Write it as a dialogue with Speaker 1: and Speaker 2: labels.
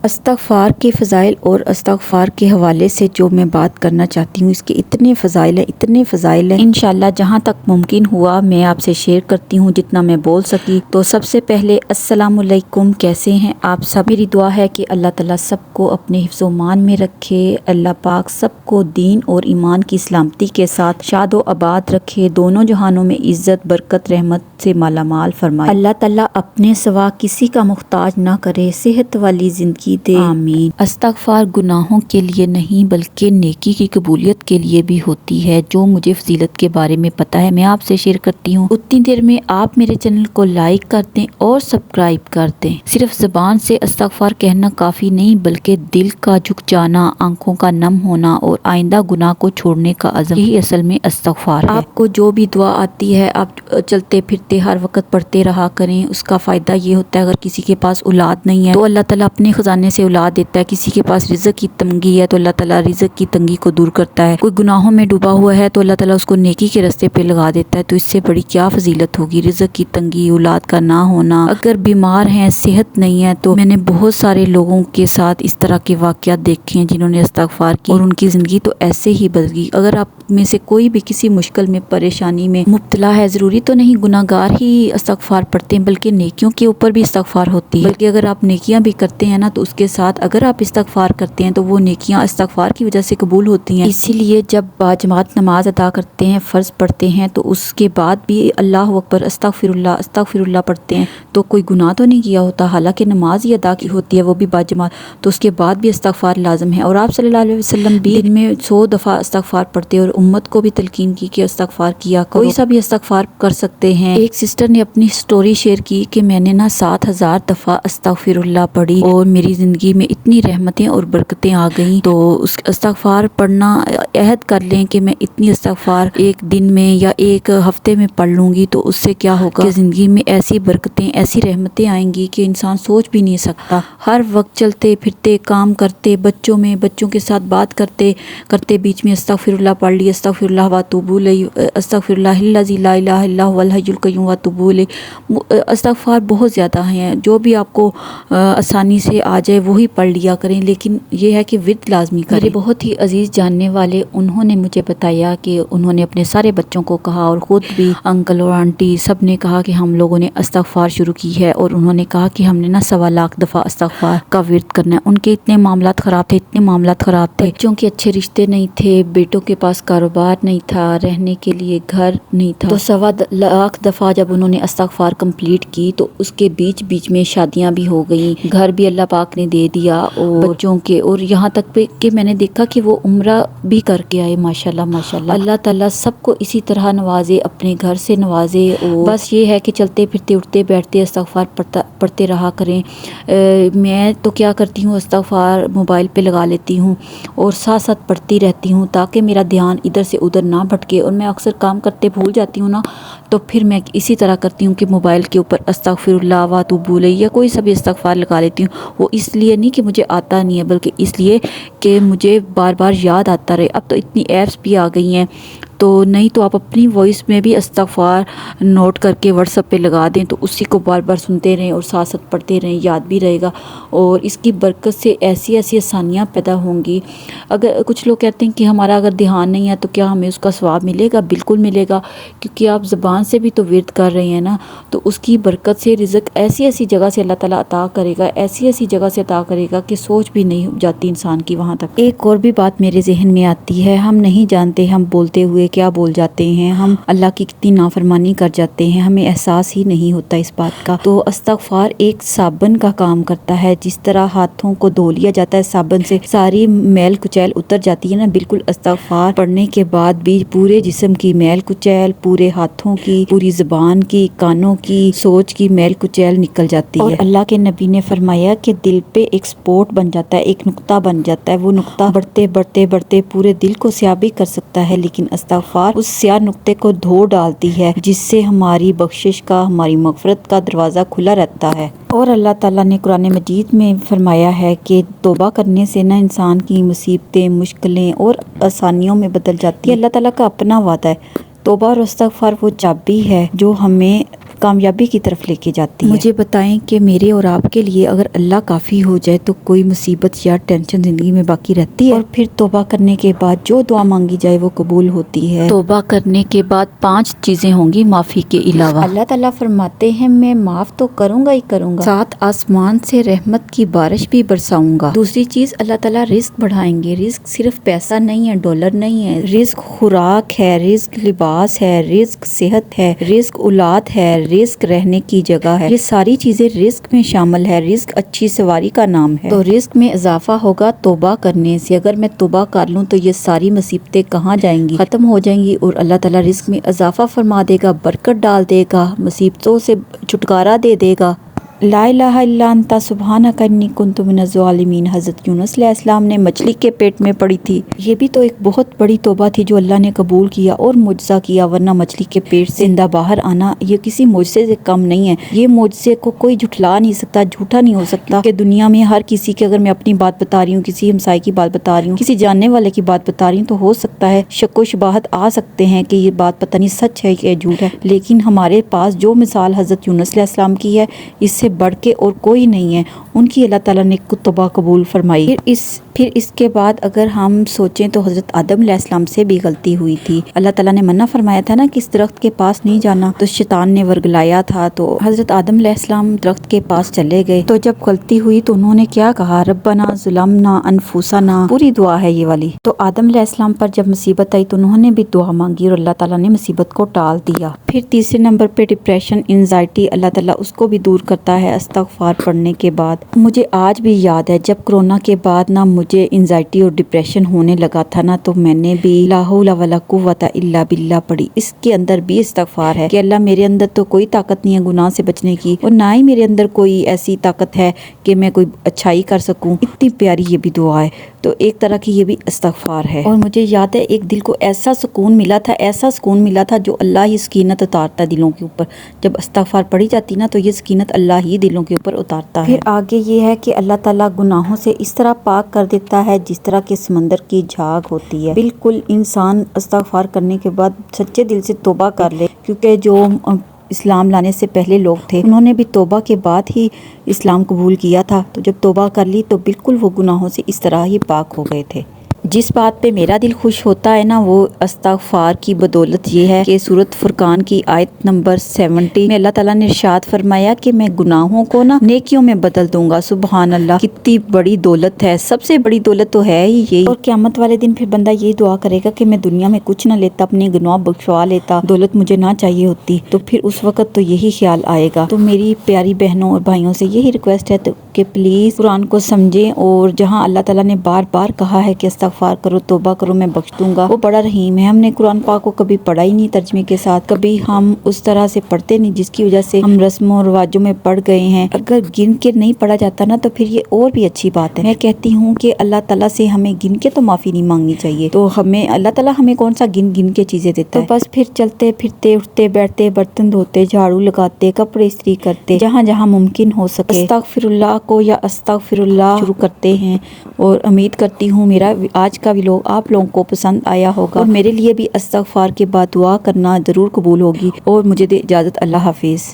Speaker 1: استغفار کے فضائل اور استغفار کے حوالے سے جو میں بات کرنا چاہتی ہوں، اس کے اتنے فضائل ہیں انشاءاللہ جہاں تک ممکن ہوا میں آپ سے شیئر کرتی ہوں جتنا میں بول سکی۔ تو سب سے پہلے السلام علیکم، کیسے ہیں آپ سب؟ میری دعا ہے کہ اللہ تعالیٰ سب کو اپنے حفظ و امان میں رکھے، اللہ پاک سب کو دین اور ایمان کی سلامتی کے ساتھ شاد و آباد رکھے، دونوں جہانوں میں عزت برکت رحمت سے مالا مال فرمائے، اللہ تعالیٰ اپنے سوا کسی کا محتاج نہ کرے، صحت والی زندگی دے، آمین۔ استغفار گناہوں کے لیے نہیں بلکہ نیکی کی قبولیت کے لیے بھی ہوتی ہے۔ جو مجھے فضیلت کے بارے میں پتا ہے میں آپ سے شیئر کرتی ہوں، اتنی دیر میں آپ میرے چینل کو لائک کر دیں اور سبسکرائب کر دیں۔ صرف زبان سے استغفار کہنا کافی نہیں بلکہ دل کا جھک جانا، آنکھوں کا نم ہونا اور آئندہ گناہ کو چھوڑنے کا عزم، یہی اصل میں استغفار ہے۔ آپ کو جو بھی دعا آتی ہے آپ چلتے پھرتے ہر وقت پڑھتے رہا کریں، اس کا فائدہ یہ ہوتا ہے اگر کسی کے پاس اولاد نہیں ہے تو اللہ تعالیٰ اپنے خزانے سے اولاد دیتا ہے، کسی کے پاس رزق کی تنگی ہے تو اللہ تعالیٰ رزق کی تنگی کو دور کرتا ہے، کوئی گناہوں میں ڈوبا ہوا ہے تو اللہ تعالیٰ اس کو نیکی کے راستے پہ لگا دیتا ہے۔ تو اس سے بڑی کیا فضیلت ہوگی؟ رزق کی تنگی، اولاد کا نہ ہونا، اگر بیمار ہیں صحت نہیں ہے تو میں نے بہت سارے لوگوں کے ساتھ اس طرح کے واقعات دیکھے ہیں جنہوں نے استغفار کی اور ان کی زندگی تو ایسے ہی بدل گئی۔ اگر آپ میں سے کوئی بھی کسی مشکل میں پریشانی میں مبتلا ہے، ضروری تو نہیں گناہگار ہی استغفار پڑھتے ہیں بلکہ نیکیوں کے اوپر بھی استغفار ہوتی ہے، بلکہ اگر آپ نیکیاں بھی کرتے ہیں نا تو اس کے ساتھ اگر آپ استغفار کرتے ہیں تو وہ نیکیاں استغفار کی وجہ سے قبول ہوتی ہیں۔ اسی لیے جب باجماعت نماز ادا کرتے ہیں، فرض پڑھتے ہیں تو اس کے بعد بھی اللہ اکبر استغفر اللہ پڑھتے ہیں تو کوئی گناہ تو نہیں کیا ہوتا، حالانکہ نماز ہی ادا کی ہوتی ہے وہ بھی باجماعت، تو اس کے بعد بھی استغفار لازم ہے۔ اور آپ صلی اللہ علیہ وسلم بھی دن میں 100 دفعہ استغفار پڑھتے اور امت کو بھی تلقین کی کہ استغفار کیا کرو، کوئی سا بھی استغفار کر سکتے ہیں۔ ایک سسٹر نے اپنی سٹوری شیئر کی کہ میں نے 7000 دفعہ استغفر اللہ پڑھی اور میری زندگی میں اتنی رحمتیں اور برکتیں آ گئیں۔ تو اس استغفار پڑھنا عہد کر لیں کہ میں اتنی استغفار ایک دن میں یا ایک ہفتے میں پڑھ لوں گی تو اس سے کیا ہوگا کہ زندگی میں ایسی برکتیں ایسی رحمتیں آئیں گی کہ انسان سوچ بھی نہیں سکتا۔ ہر وقت چلتے پھرتے کام کرتے بچوں کے ساتھ بات کرتے بیچ میں استغفر اللہ پڑھ لی، استغفر اللہ واتوب الیہ، استغفر اللہ الذی لا الہ الا هو الحی القیوم واتوب الیہ۔ استغفار بہت زیادہ ہیں، جو بھی آپ کو آسانی سے آ جائے وہی پڑھ لیا کریں، لیکن یہ ہے کہ ورد لازمی کریں۔ میرے بہت ہی عزیز جاننے والے انہوں نے مجھے بتایا کہ انہوں نے اپنے سارے بچوں کو کہا اور خود بھی انکل اور آنٹی سب نے کہا کہ ہم لوگوں نے استغفار شروع کی ہے، اور انہوں نے کہا کہ ہم نے 1.25 لاکھ دفعہ استغفار کا ورد کرنا ہے۔ ان کے اتنے معاملات خراب تھے، بچوں کے اچھے رشتے نہیں تھے، بیٹوں کے پاس کاروبار نہیں تھا، رہنے کے لیے گھر نہیں تھا، تو 1.25 لاکھ دفعہ جب انہوں نے استغفار کمپلیٹ کی تو اس کے بیچ میں شادیاں بھی ہو گئیں، گھر بھی اللہ پاک نے دے دیا اور بچوں کے، اور یہاں تک کہ میں نے دیکھا کہ وہ عمرہ بھی کر کے آئے، ماشاءاللہ۔ اللہ تعالیٰ سب کو اسی طرح نوازے، اپنے گھر سے نوازے، اور بس یہ ہے کہ چلتے پھرتے اٹھتے بیٹھتے استغفار پڑھتے رہا کریں۔ میں تو کیا کرتی ہوں، استغفار موبائل پہ لگا لیتی ہوں اور ساتھ ساتھ پڑھتی رہتی ہوں تاکہ میرا دھیان ادھر سے ادھر نہ بھٹکے، اور میں اکثر کام کرتے بھول جاتی ہوں نا، تو پھر میں اسی طرح کرتی ہوں کہ موبائل کے اوپر استغفر اللہ واتوب الیہ یا کوئی سا بھی استغفار لگا لیتی ہوں۔ وہ اس لیے نہیں کہ مجھے آتا نہیں ہے بلکہ اس لیے کہ مجھے بار بار یاد آتا رہے۔ اب تو اتنی ایپس بھی آ گئی ہیں، تو نہیں تو آپ اپنی وائس میں بھی استغفار نوٹ کر کے واٹس ایپ پہ لگا دیں تو اسی کو بار بار سنتے رہیں اور ساتھ ساتھ پڑھتے رہیں، یاد بھی رہے گا، اور اس کی برکت سے ایسی آسانیاں پیدا ہوں گی۔ اگر کچھ لوگ کہتے ہیں کہ ہمارا اگر دھیان نہیں ہے تو کیا ہمیں اس کا ثواب ملے گا؟ بالکل ملے گا، کیونکہ آپ زبان سے بھی تو ورد کر رہے ہیں نا، تو اس کی برکت سے رزق ایسی جگہ سے اللہ تعالیٰ عطا کرے گا، ایسی جگہ سے عطا کرے گا کہ سوچ بھی نہیں جاتی انسان کی وہاں تک۔ ایک اور بھی بات میرے ذہن میں آتی ہے، ہم نہیں جانتے ہم بولتے ہوئے کیا بول جاتے ہیں، ہم اللہ کی کتنی نافرمانی کر جاتے ہیں، ہمیں احساس ہی نہیں ہوتا اس بات کا۔ تو استغفار ایک صابن کا کام کرتا ہے، جس طرح ہاتھوں کو دھو لیا جاتا ہے صابن سے، ساری میل کچیل اتر جاتی ہے نا، بالکل استغفار پڑھنے کے بعد بھی پورے جسم کی میل کچیل، پورے ہاتھوں کی، پوری زبان کی، کانوں کی، سوچ کی میل کچیل نکل جاتی ہے۔ اور اللہ کے نبی نے فرمایا کہ دل پہ ایک سپوٹ بن جاتا ہے، ایک نقطہ بن جاتا ہے، وہ نقطہ بڑھتے پورے دل کو سیاہ بھی کر سکتا ہے، لیکن استغفار اس سیاہ نقطے کو دھو ڈالتی ہے، جس سے ہماری بخشش کا، ہماری مغفرت کا دروازہ کھلا رہتا ہے۔ اور اللہ تعالیٰ نے قرآن مجید میں فرمایا ہے کہ توبہ کرنے سے نا انسان کی مصیبتیں، مشکلیں اور آسانیوں میں بدل جاتی ہے۔ اللہ تعالیٰ کا اپنا وعدہ ہے، توبہ اور استغفار وہ چابی ہے جو ہمیں کامیابی کی طرف لے کے جاتی ہے۔ مجھے بتائیں کہ میرے اور آپ کے لیے اگر اللہ کافی ہو جائے تو کوئی مصیبت یا ٹینشن زندگی میں باقی رہتی ہے؟ اور پھر توبہ کرنے کے بعد جو دعا مانگی جائے وہ قبول ہوتی ہے۔ توبہ کرنے کے بعد 5 چیزیں ہوں گی معافی کے علاوہ۔ اللہ تعالیٰ فرماتے ہیں میں معاف تو کروں گا ہی کروں گا، ساتھ آسمان سے رحمت کی بارش بھی برساؤں گا۔ دوسری چیز اللہ تعالیٰ رزق بڑھائیں گے۔ رزق صرف پیسہ نہیں ہے، ڈالر نہیں ہے، رزق خوراک ہے، رزق لباس ہے، رزق صحت ہے، رزق اولاد ہے، رزق رہنے کی جگہ ہے، یہ ساری چیزیں رزق میں شامل ہے۔ رزق اچھی سواری کا نام ہے، تو رزق میں اضافہ ہوگا توبہ کرنے سے۔ اگر میں توبہ کر لوں تو یہ ساری مصیبتیں کہاں جائیں گی، ختم ہو جائیں گی، اور اللہ تعالیٰ رزق میں اضافہ فرما دے گا، برکت ڈال دے گا، مصیبتوں سے چھٹکارا دے دے گا۔ لا الہ الا انت سبحانک انی کنت من الظالمین حضرت یونس علیہ السلام نے مچھلی کے پیٹ میں پڑی تھی۔ یہ بھی تو ایک بہت بڑی توبہ تھی جو اللہ نے قبول کیا اور معجزہ کیا، ورنہ مچھلی کے پیٹ سے زندہ باہر آنا یہ کسی معجزے سے کم نہیں ہے۔ یہ معجزے کو کوئی جھٹلا نہیں سکتا، جھوٹا نہیں ہو سکتا، کہ دنیا میں ہر کسی کے، اگر میں اپنی بات بتا رہی ہوں، کسی ہمسائے کی بات بتا رہی ہوں، کسی جاننے والے کی بات بتا رہی ہوں، تو ہو سکتا ہے شک و شبہات آ سکتے ہیں کہ یہ بات پتہ نہیں سچ ہے کہ جھوٹ ہے، لیکن ہمارے پاس جو مثال حضرت یونس علیہ السلام کی ہے اس سے بڑھ کے اور کوئی نہیں ہے۔ ان کی اللہ تعالیٰ نے توبہ قبول فرمائی۔ پھر اس کے بعد اگر ہم سوچیں تو حضرت آدم علیہ السلام سے بھی غلطی ہوئی تھی۔ اللہ تعالیٰ نے منع فرمایا تھا نا کہ اس درخت کے پاس نہیں جانا، تو شیطان نے ورگلایا تھا، تو حضرت آدم علیہ السلام درخت کے پاس چلے گئے۔ تو جب غلطی ہوئی تو انہوں نے کیا کہا، ربنا ظلمنا انفسنا، پوری دعا ہے یہ والی۔ تو آدم علیہ السلام پر جب مصیبت آئی تو انہوں نے بھی دعا مانگی اور اللہ تعالیٰ نے مصیبت کو ٹال دیا۔ پھر تیسرے نمبر پہ ڈپریشن، انزائٹی، اللہ تعالیٰ اس کو بھی دور کرتا ہے استغفار پڑھنے کے بعد۔ مجھے آج بھی یاد ہے جب کرونا کے بعد نا مجھے انزائٹی اور ڈپریشن ہونے لگا تھا نا، تو میں نے بھی لا حول ولا قوت الا باللہ پڑھی۔ اس کے اندر بھی استغفار ہے کہ اللہ میرے اندر تو کوئی طاقت نہیں ہے گناہ سے بچنے کی، اور نہ ہی میرے اندر کوئی ایسی طاقت ہے کہ میں کوئی اچھائی کر سکوں۔ اتنی پیاری یہ بھی دعا ہے، تو ایک طرح کی یہ بھی استغفار ہے۔ اور مجھے یاد ہے ایک دل کو ایسا سکون ملا تھا، ایسا سکون ملا تھا جو اللہ ہی سکینت اتارتا ہے دلوں کے اوپر۔ جب استغفار پڑھی جاتی نا تو یہ سکینت اللہ ہی دلوں کے اوپر اتارتا ہے۔ پھر آگے یہ ہے کہ اللہ تعالیٰ گناہوں سے اس طرح پاک کر دیتا ہے جس طرح کہ سمندر کی جھاگ ہوتی ہے۔ بالکل انسان استغفار کرنے کے بعد سچے دل سے توبہ کر لے، کیونکہ جو اسلام لانے سے پہلے لوگ تھے انہوں نے بھی توبہ کے بعد ہی اسلام قبول کیا تھا، تو جب توبہ کر لی تو بالکل وہ گناہوں سے اس طرح ہی پاک ہو گئے تھے۔ جس بات پہ میرا دل خوش ہوتا ہے نا وہ استغفار کی بدولت یہ ہے کہ سورۃ فرقان کی آیت نمبر 70 میں اللہ تعالیٰ نے ارشاد فرمایا کہ میں گناہوں کو نا نیکیوں میں بدل دوں گا۔ سبحان اللہ، کتنی بڑی دولت ہے، سب سے بڑی دولت تو ہے ہی یہی۔ اور قیامت والے دن پھر بندہ یہ دعا کرے گا کہ میں دنیا میں کچھ نہ لیتا، اپنے گناہ بخشوا لیتا، دولت مجھے نہ چاہیے ہوتی، تو پھر اس وقت تو یہی خیال آئے گا۔ تو میری پیاری بہنوں اور بھائیوں سے یہی ریکویسٹ ہے کہ پلیز قرآن کو سمجھیں، اور جہاں اللہ تعالیٰ نے بار بار کہا ہے کہ استغفار کرو، توبہ کرو، میں بخش دوں گا، وہ بڑا رحیم ہے۔ ہم نے قرآن پاک کو کبھی پڑھا ہی نہیں ترجمے کے ساتھ، کبھی ہم اس طرح سے پڑھتے نہیں، جس کی وجہ سے ہم رسموں اور رواجوں میں پڑھ گئے ہیں۔ اگر گن کے نہیں پڑھا جاتا نا تو پھر یہ اور بھی اچھی بات ہے۔ میں کہتی ہوں کہ اللہ تعالیٰ سے ہمیں گن کے تو معافی نہیں مانگنی چاہیے، تو ہمیں اللہ تعالیٰ ہمیں کون سا گن گن کے چیزیں دیتا ہے؟ تو بس پھر چلتے پھرتے، اٹھتے بیٹھتے، برتن دھوتے، جھاڑو لگاتے، کپڑے استری کرتے، جہاں جہاں ممکن ہو سکے استغفر اللہ کو یا استغفر اللہ شروع کرتے ہیں۔ اور امید کرتی ہوں میرا آج کا ویلوگ آپ لوگوں کو پسند آیا ہوگا، اور میرے لیے بھی استغفار کے بعد دعا کرنا ضرور قبول ہوگی۔ اور مجھے دے اجازت، اللہ حافظ۔